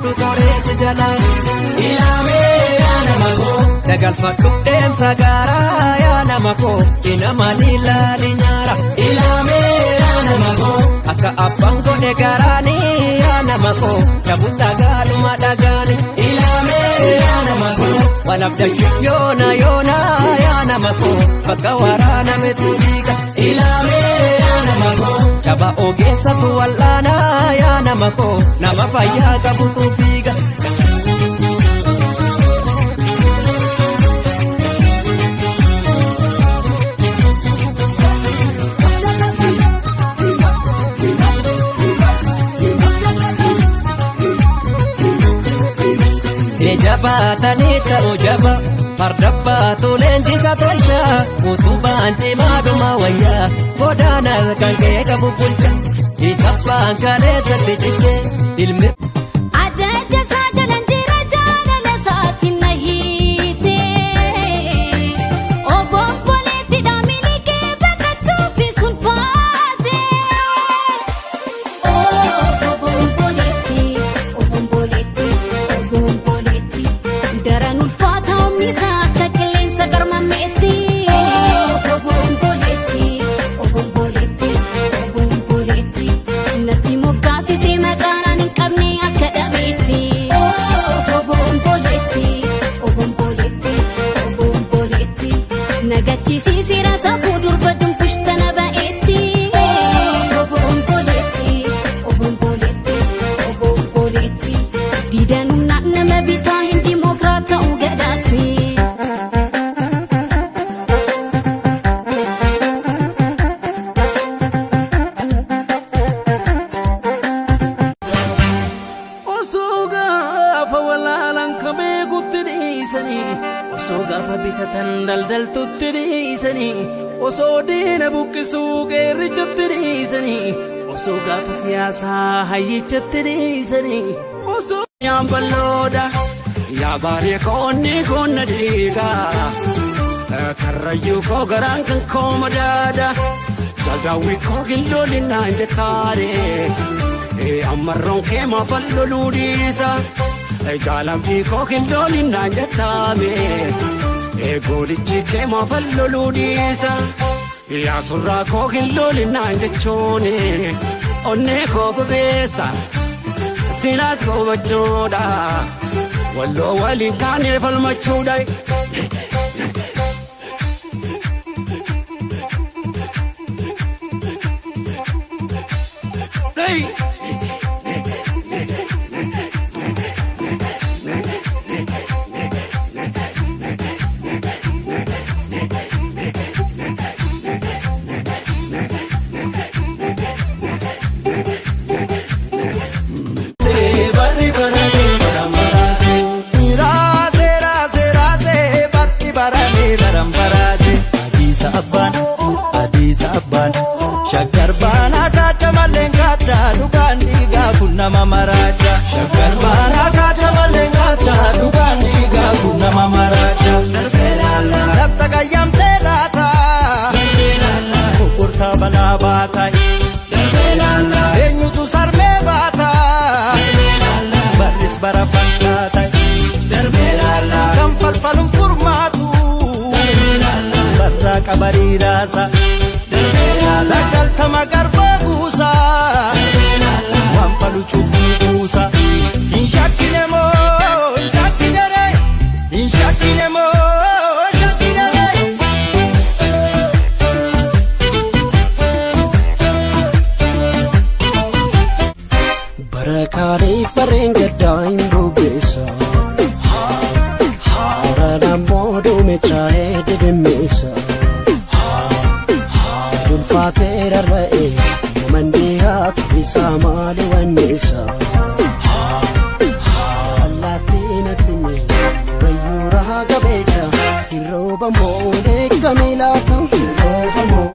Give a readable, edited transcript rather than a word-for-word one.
Fadhu koreessa jala ilaamee yaa nama koo dagalfadhu deemsa gaaraa yaa nama koo inama lilaali nyaara ilaamee yaa nama koo akka abbaan godhe garaanii yaa nama koo dabutta gaaluma dhagaani ilaamee yaa nama koo walabdayyu yoona yoona yaa nama koo bakka waraana metuudiga ilaamee yaa nama koo jaba ogeessatu wal'aana yaa nama koo nama fayyaa qabutu fiiga. Jabaatanii ta'u jaba fardabbaa leenjisa tolcha utubaan cimaadhuma wayyaa godaanas kan kee qabu bulcha isaffaan kaleessatti ciche ilmi. Osoo deena buqqisuu qeerrichatti dhiisanii osoo gaafa siyaasaa hayyichatti dhiisanii osoo nyaan bal'ooda yaa baaree koonni koonna dhiigaa karrayyuu koo garaan kan koo madaada gagaawwi koo gilloolinnaan jettaare ammarroon kee maafan loluu dhiisa jaalambii koo gilloolinnaan jettaame. Goolichi kee maafan loluu dhiisa yaa surraa koo gilloolinnaan jechuun onnee koo bebeessa silaas koo bachuudha walloo waliin kaanee falmachuudha. Shaggar baanaa kaata malee kaata dhugaan dhiigaa kun nama maraacha. Shaggar baanaa kaata malee kaata dhugaan dhiigaa kun nama maraacha. Darbee laala latta qayyamtee laata. Darbee laala gurgurtaa banaa baata. Darbee laala eenyutu sarmee baata. Darbee laala barris bara fakkaata. Darbee laala kan falfaluun furmaatu. Darbee laala barraa qabarii raasa. Sagaltama garba guusa wampalu chufu guusa inshakine mo barakari parenga dain bubesa harana modu mechae de mesa Fatera rae mandiha bisa mali wanesa